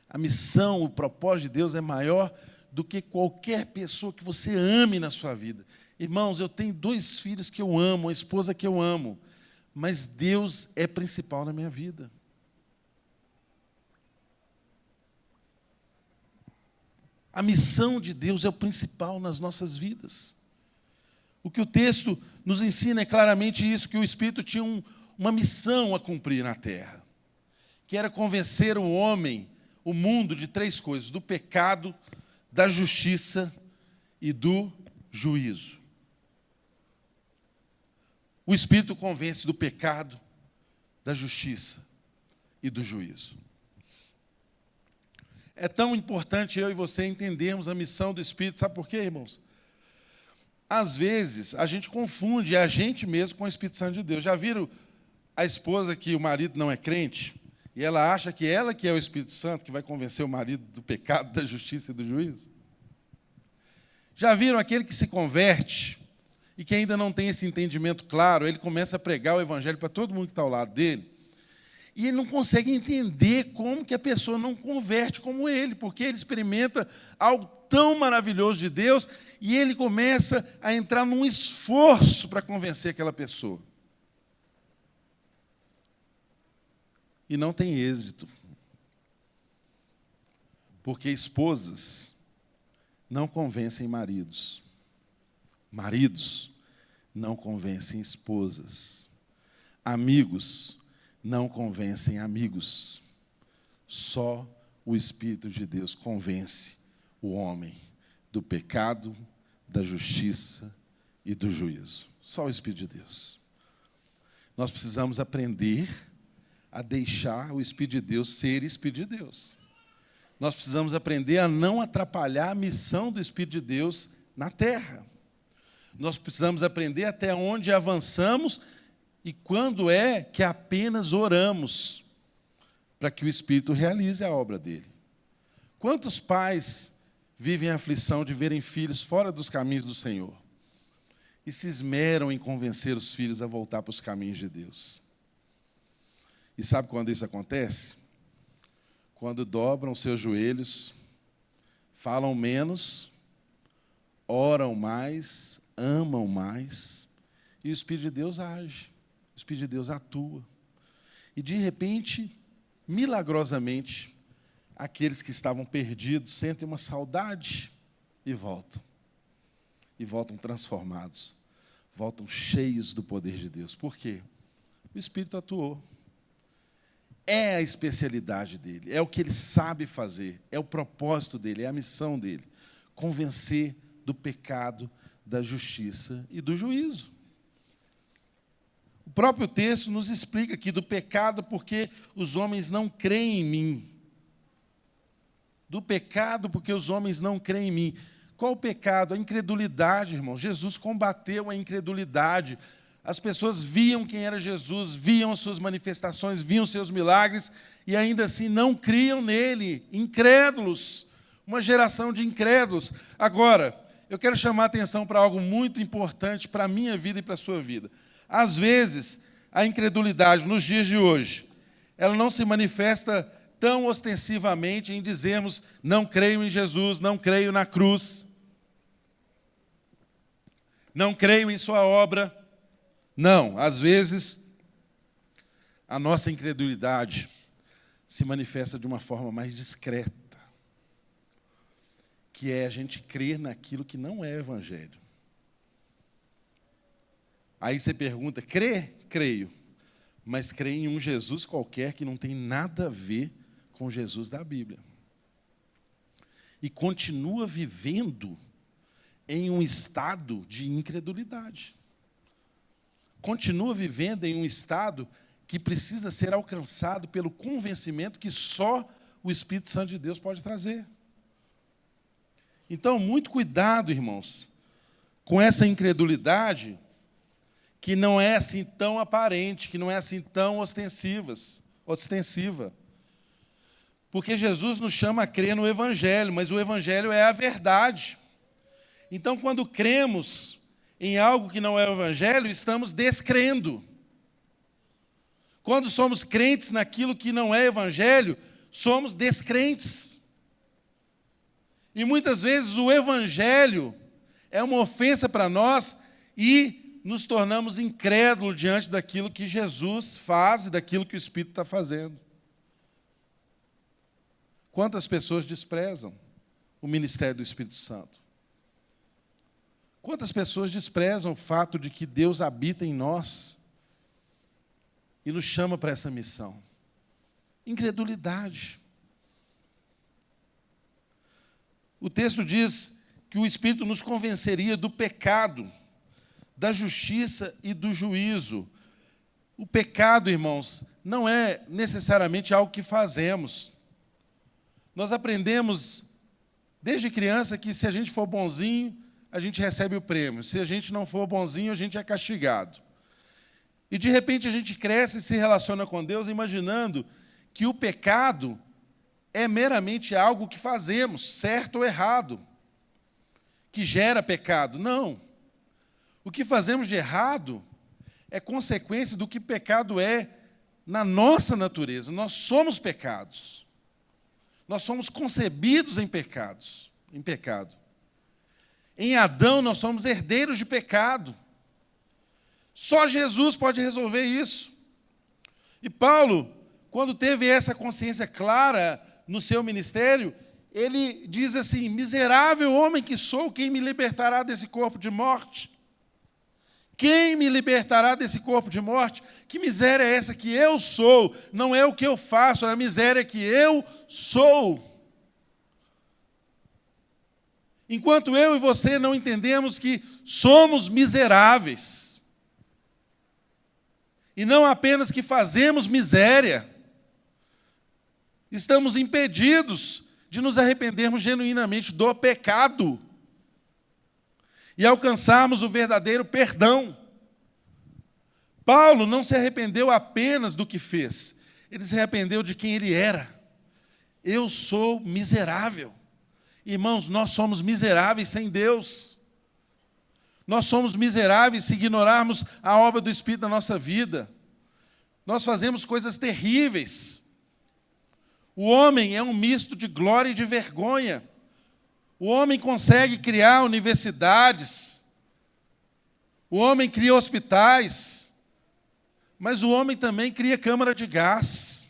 A missão, o propósito de Deus é maior do que qualquer pessoa que você ame na sua vida. Irmãos, eu tenho 2 filhos que eu amo, uma esposa que eu amo, mas Deus é principal na minha vida. A missão de Deus é o principal nas nossas vidas. O que o texto nos ensina é claramente isso, que o Espírito tinha uma missão a cumprir na terra, que era convencer o homem, o mundo, de 3 coisas, do pecado, da justiça e do juízo. O Espírito convence do pecado, da justiça e do juízo. é tão importante eu e você entendermos a missão do Espírito. Sabe por quê, irmãos? Às vezes, a gente confunde a gente mesmo com o Espírito Santo de Deus. Já viram a esposa que o marido não é crente, e ela acha que ela que é o Espírito Santo, que vai convencer o marido do pecado, da justiça e do juízo? Já viram aquele que se converte e que ainda não tem esse entendimento claro? Ele começa a pregar o evangelho para todo mundo que está ao lado dele, e ele não consegue entender como que a pessoa não converte como ele, porque ele experimenta algo tão maravilhoso de Deus, e ele começa a entrar num esforço para convencer aquela pessoa. E não tem êxito. Porque esposas não convencem maridos. Maridos não convencem esposas. Amigos não convencem amigos. Só o Espírito de Deus convence o homem do pecado, da justiça e do juízo. Só o Espírito de Deus. Nós precisamos aprender a deixar o Espírito de Deus ser Espírito de Deus. Nós precisamos aprender a não atrapalhar a missão do Espírito de Deus na terra. Nós precisamos aprender até onde avançamos e quando é que apenas oramos para que o Espírito realize a obra dele. Quantos pais vivem a aflição de verem filhos fora dos caminhos do Senhor e se esmeram em convencer os filhos a voltar para os caminhos de Deus? E sabe quando isso acontece? Quando dobram seus joelhos, falam menos, oram mais, amam mais, e o Espírito de Deus age, o Espírito de Deus atua. E, de repente, milagrosamente, aqueles que estavam perdidos sentem uma saudade e voltam. E voltam transformados, voltam cheios do poder de Deus. Por quê? O Espírito atuou. É a especialidade dele, é o que ele sabe fazer, é o propósito dele, é a missão dele. Convencer do pecado, da justiça e do juízo. O próprio texto nos explica aqui do pecado porque os homens não creem em mim. Do pecado porque os homens não creem em mim. Qual o pecado? A incredulidade, irmão. Jesus combateu a incredulidade. As pessoas viam quem era Jesus, viam as suas manifestações, viam seus milagres, e ainda assim não criam nele, incrédulos, uma geração de incrédulos. Agora, eu quero chamar a atenção para algo muito importante para a minha vida e para a sua vida. Às vezes, a incredulidade, nos dias de hoje, ela não se manifesta tão ostensivamente em dizermos, não creio em Jesus, não creio na cruz, não creio em sua obra. Não, às vezes, a nossa incredulidade se manifesta de uma forma mais discreta, que é a gente crer naquilo que não é evangelho. Aí você pergunta, crê? Creio, mas crê em um Jesus qualquer que não tem nada a ver com o Jesus da Bíblia. E continua vivendo em um estado de incredulidade. Continua vivendo em um estado que precisa ser alcançado pelo convencimento que só o Espírito Santo de Deus pode trazer. Então, muito cuidado, irmãos, com essa incredulidade que não é assim tão aparente, que não é assim tão ostensiva. Porque Jesus nos chama a crer no Evangelho, mas o Evangelho é a verdade. Então, quando cremos em algo que não é o Evangelho, estamos descrendo. Quando somos crentes naquilo que não é Evangelho, somos descrentes. E muitas vezes o Evangelho é uma ofensa para nós e nos tornamos incrédulos diante daquilo que Jesus faz e daquilo que o Espírito está fazendo. Quantas pessoas desprezam o ministério do Espírito Santo? Quantas pessoas desprezam o fato de que Deus habita em nós e nos chama para essa missão? Incredulidade. O texto diz que o Espírito nos convenceria do pecado, da justiça e do juízo. O pecado, irmãos, não é necessariamente algo que fazemos. Nós aprendemos desde criança que se a gente for bonzinho, a gente recebe o prêmio. Se a gente não for bonzinho, a gente é castigado. E de repente a gente cresce e se relaciona com Deus imaginando que o pecado é meramente algo que fazemos, certo ou errado, que gera pecado. Não. O que fazemos de errado é consequência do que pecado é na nossa natureza. Nós somos pecados. Nós somos concebidos em pecado. Em Adão nós somos herdeiros de pecado. Só Jesus pode resolver isso. E Paulo, quando teve essa consciência clara no seu ministério, ele diz assim: miserável homem que sou, quem me libertará desse corpo de morte? Quem me libertará desse corpo de morte? Que miséria é essa que eu sou? Não é o que eu faço, é a miséria que eu sou. Enquanto eu e você não entendemos que somos miseráveis, e não apenas que fazemos miséria, estamos impedidos de nos arrependermos genuinamente do pecado e alcançarmos o verdadeiro perdão. Paulo não se arrependeu apenas do que fez, ele se arrependeu de quem ele era. Eu sou miserável. Irmãos, nós somos miseráveis sem Deus. Nós somos miseráveis se ignorarmos a obra do Espírito na nossa vida. Nós fazemos coisas terríveis. O homem é um misto de glória e de vergonha. O homem consegue criar universidades. O homem cria hospitais. Mas o homem também cria câmara de gás.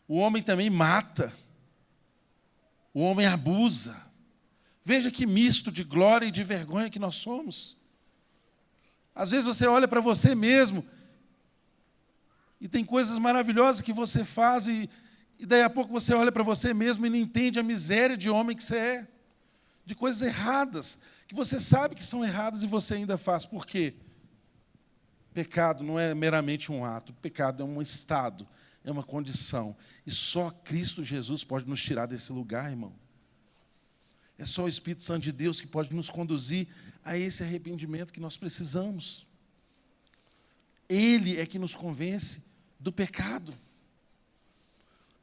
O homem também mata. O homem abusa. Veja que misto de glória e de vergonha que nós somos. Às vezes você olha para você mesmo e tem coisas maravilhosas que você faz e daí a pouco você olha para você mesmo e não entende a miséria de homem que você é, de coisas erradas, que você sabe que são erradas e você ainda faz. Por quê? Pecado não é meramente um ato, pecado é um estado, é uma condição. E só Cristo Jesus pode nos tirar desse lugar, irmão. É só o Espírito Santo de Deus que pode nos conduzir a esse arrependimento que nós precisamos. Ele é que nos convence do pecado.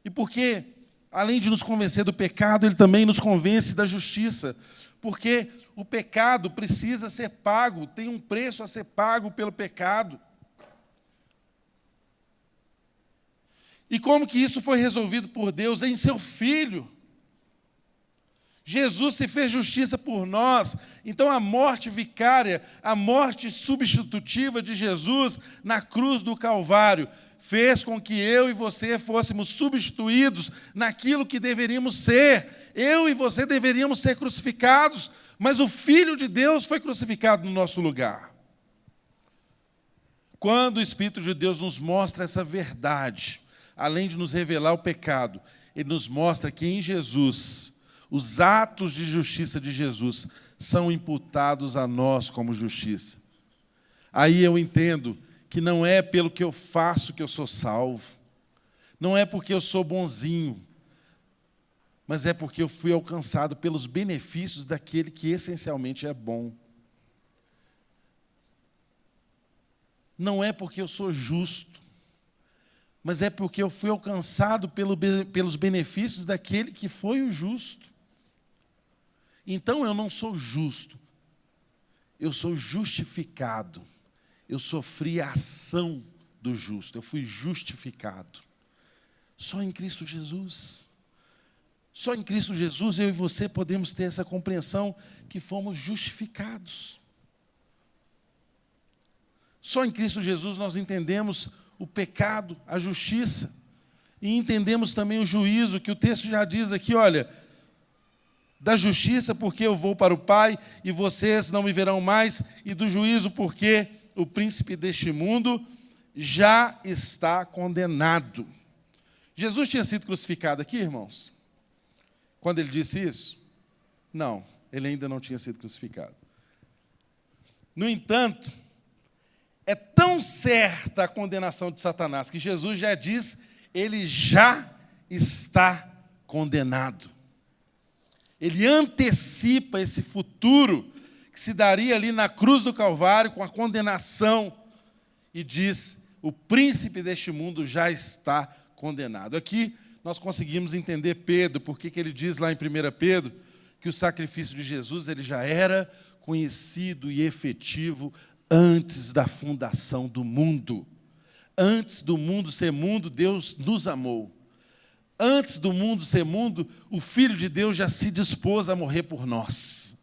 E porque, além de nos convencer do pecado, Ele também nos convence da justiça. Porque o pecado precisa ser pago, tem um preço a ser pago pelo pecado. E como que isso foi resolvido por Deus? Em seu Filho. Jesus se fez justiça por nós. Então a morte vicária, a morte substitutiva de Jesus na cruz do Calvário, fez com que eu e você fôssemos substituídos naquilo que deveríamos ser. Eu e você deveríamos ser crucificados, mas o Filho de Deus foi crucificado no nosso lugar. Quando o Espírito de Deus nos mostra essa verdade, além de nos revelar o pecado, Ele nos mostra que em Jesus, os atos de justiça de Jesus são imputados a nós como justiça. Aí eu entendo que não é pelo que eu faço que eu sou salvo, não é porque eu sou bonzinho, mas é porque eu fui alcançado pelos benefícios daquele que essencialmente é bom. Não é porque eu sou justo, mas é porque eu fui alcançado pelos benefícios daquele que foi o justo. Então eu não sou justo, eu sou justificado. Eu sofri a ação do justo, eu fui justificado. Só em Cristo Jesus. Só em Cristo Jesus eu e você podemos ter essa compreensão que fomos justificados. Só em Cristo Jesus nós entendemos o pecado, a justiça, e entendemos também o juízo, que o texto já diz aqui, olha, da justiça porque eu vou para o Pai e vocês não me verão mais, e do juízo porque o príncipe deste mundo já está condenado. Jesus tinha sido crucificado aqui, irmãos? Quando ele disse isso? Não, ele ainda não tinha sido crucificado. No entanto, é tão certa a condenação de Satanás que Jesus já diz, ele já está condenado. Ele antecipa esse futuro que se daria ali na cruz do Calvário com a condenação e diz: o príncipe deste mundo já está condenado. Aqui nós conseguimos entender Pedro, porque que ele diz lá em 1 Pedro que o sacrifício de Jesus ele já era conhecido e efetivo antes da fundação do mundo. Antes do mundo ser mundo, Deus nos amou. Antes do mundo ser mundo, o Filho de Deus já se dispôs a morrer por nós.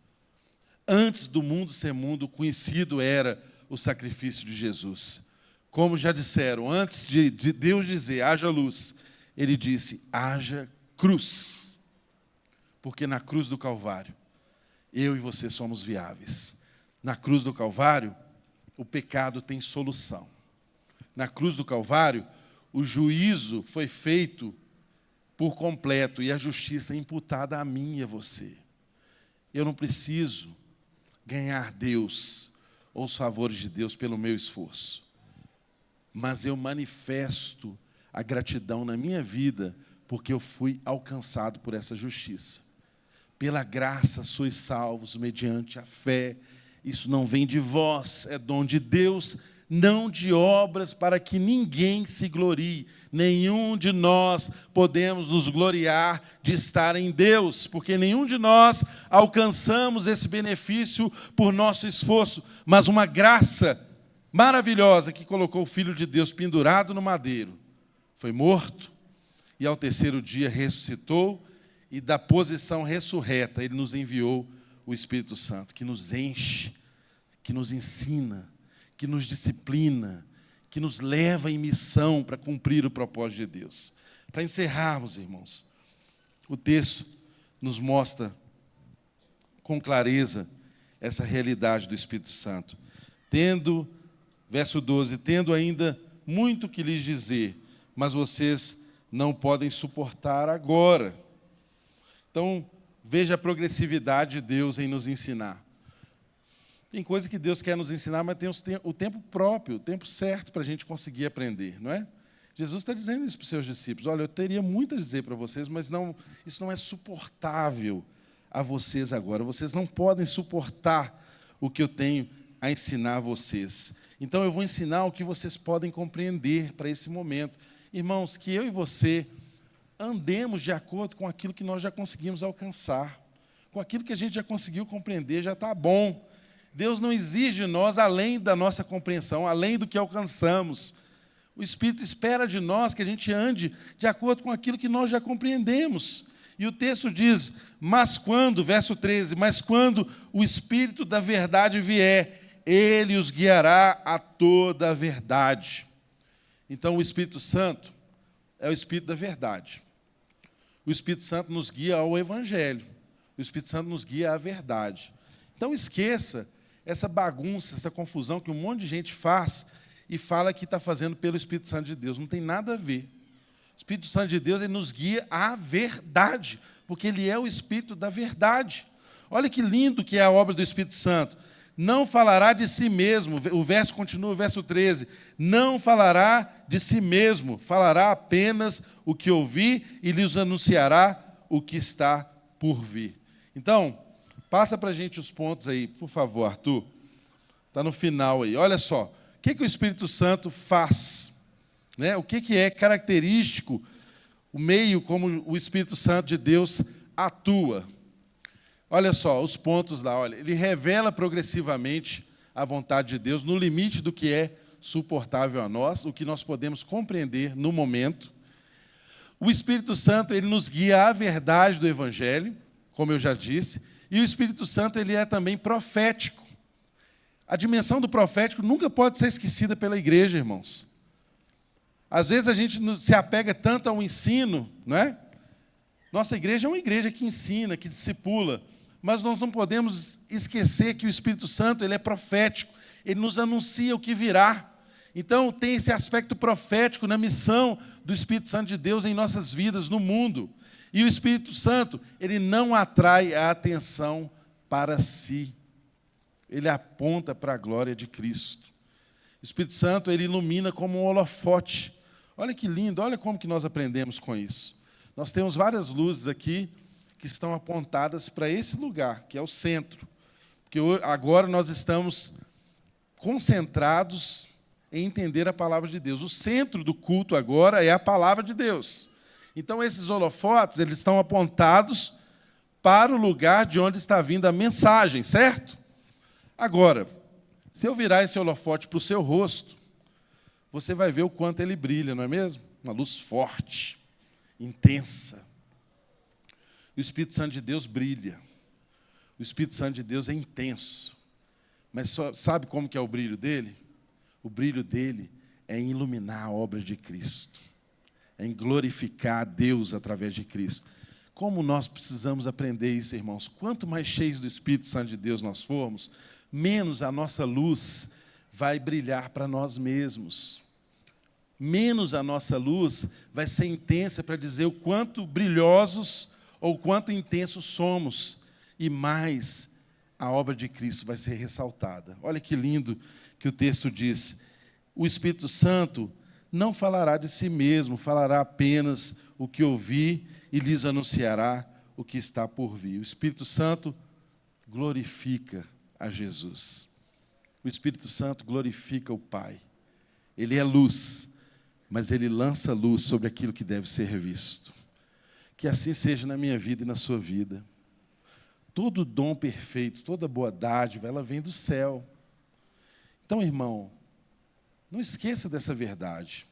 Antes do mundo ser mundo, conhecido era o sacrifício de Jesus. Como já disseram, antes de Deus dizer, haja luz, ele disse, haja cruz. Porque na cruz do Calvário, eu e você somos viáveis. Na cruz do Calvário, o pecado tem solução. Na cruz do Calvário, o juízo foi feito por completo e a justiça imputada a mim e a você. Eu não preciso ganhar Deus ou os favores de Deus pelo meu esforço, mas eu manifesto a gratidão na minha vida porque eu fui alcançado por essa justiça. Pela graça sois salvos mediante a fé. Isso não vem de vós, é dom de Deus, não de obras para que ninguém se glorie. Nenhum de nós podemos nos gloriar de estar em Deus, porque nenhum de nós alcançamos esse benefício por nosso esforço, mas uma graça maravilhosa que colocou o Filho de Deus pendurado no madeiro, foi morto e ao terceiro dia ressuscitou e da posição ressurreta ele nos enviou o Espírito Santo, que nos enche, que nos ensina, que nos disciplina, que nos leva em missão para cumprir o propósito de Deus. Para encerrarmos, irmãos, o texto nos mostra com clareza essa realidade do Espírito Santo. Verso 12, tendo ainda muito que lhes dizer, mas vocês não podem suportar agora. Então, veja a progressividade de Deus em nos ensinar. Tem coisa que Deus quer nos ensinar, mas tem o tempo próprio, o tempo certo para a gente conseguir aprender, não é? Jesus está dizendo isso para os seus discípulos. Olha, eu teria muito a dizer para vocês, mas isso não é suportável a vocês agora. Vocês não podem suportar o que eu tenho a ensinar a vocês. Então, eu vou ensinar o que vocês podem compreender para esse momento. Irmãos, que eu e você andemos de acordo com aquilo que nós já conseguimos alcançar. Com aquilo que a gente já conseguiu compreender, já está bom. Deus não exige de nós além da nossa compreensão, além do que alcançamos. O Espírito espera de nós que a gente ande de acordo com aquilo que nós já compreendemos. E o texto diz, verso 13, mas quando o Espírito da verdade vier, ele os guiará a toda a verdade. Então, o Espírito Santo é o Espírito da verdade. O Espírito Santo nos guia ao Evangelho. O Espírito Santo nos guia à verdade. Então, esqueça essa bagunça, essa confusão que um monte de gente faz e fala que está fazendo pelo Espírito Santo de Deus. Não tem nada a ver. O Espírito Santo de Deus ele nos guia à verdade, porque ele é o Espírito da verdade. Olha que lindo que é a obra do Espírito Santo. Não falará de si mesmo, o verso continua, o verso 13, não falará de si mesmo, falará apenas o que ouvir e lhes anunciará o que está por vir. Então, passa para a gente os pontos aí, por favor, Arthur. Está no final aí. Olha só, o que o Espírito Santo faz? Né? O que é característico, o meio como o Espírito Santo de Deus atua? Olha só, os pontos lá. Olha, ele revela progressivamente a vontade de Deus no limite do que é suportável a nós, o que nós podemos compreender no momento. O Espírito Santo ele nos guia à verdade do Evangelho, como eu já disse, e o Espírito Santo ele é também profético. A dimensão do profético nunca pode ser esquecida pela igreja, irmãos. Às vezes a gente se apega tanto ao ensino, não é? Nossa igreja é uma igreja que ensina, que discipula, mas nós não podemos esquecer que o Espírito Santo ele é profético, ele nos anuncia o que virá. Então, tem esse aspecto profético na missão do Espírito Santo de Deus em nossas vidas, no mundo. E o Espírito Santo, ele não atrai a atenção para si. Ele aponta para a glória de Cristo. O Espírito Santo, ele ilumina como um holofote. Olha que lindo, olha como que nós aprendemos com isso. Nós temos várias luzes aqui que estão apontadas para esse lugar, que é o centro. Porque agora nós estamos concentrados em entender a palavra de Deus. O centro do culto agora é a palavra de Deus. Então, esses holofotes, eles estão apontados para o lugar de onde está vindo a mensagem, certo? Agora, se eu virar esse holofote para o seu rosto, você vai ver o quanto ele brilha, não é mesmo? Uma luz forte, intensa. O Espírito Santo de Deus brilha. O Espírito Santo de Deus é intenso. Mas sabe como que é o brilho dele? O brilho dele é em iluminar a obra de Cristo. É em glorificar a Deus através de Cristo. Como nós precisamos aprender isso, irmãos? Quanto mais cheios do Espírito Santo de Deus nós formos, menos a nossa luz vai brilhar para nós mesmos. Menos a nossa luz vai ser intensa para dizer o quanto brilhosos ou quanto intensos somos. E mais a obra de Cristo vai ser ressaltada. Olha que lindo que o texto diz. O Espírito Santo não falará de si mesmo, falará apenas o que ouvir e lhes anunciará o que está por vir. O Espírito Santo glorifica a Jesus. O Espírito Santo glorifica o Pai. Ele é luz, mas ele lança luz sobre aquilo que deve ser visto. Que assim seja na minha vida e na sua vida. Todo dom perfeito, toda boa dádiva, ela vem do céu. Então, irmão, não esqueça dessa verdade.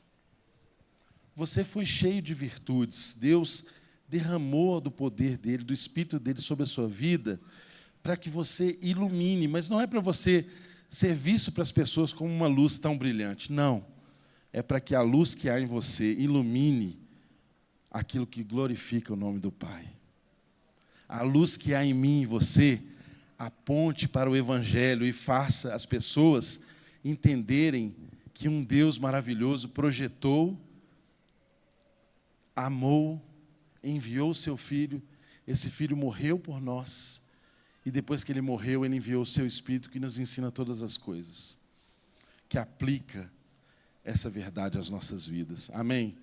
Você foi cheio de virtudes. Deus derramou do poder dele, do Espírito dele sobre a sua vida, para que você ilumine. Mas não é para você ser visto para as pessoas como uma luz tão brilhante. Não. É para que a luz que há em você ilumine aquilo que glorifica o nome do Pai. A luz que há em mim e em você aponte para o Evangelho e faça as pessoas entenderem que um Deus maravilhoso projetou, amou, enviou o seu Filho, esse Filho morreu por nós, e depois que ele morreu, ele enviou o seu Espírito que nos ensina todas as coisas, que aplica essa verdade às nossas vidas. Amém?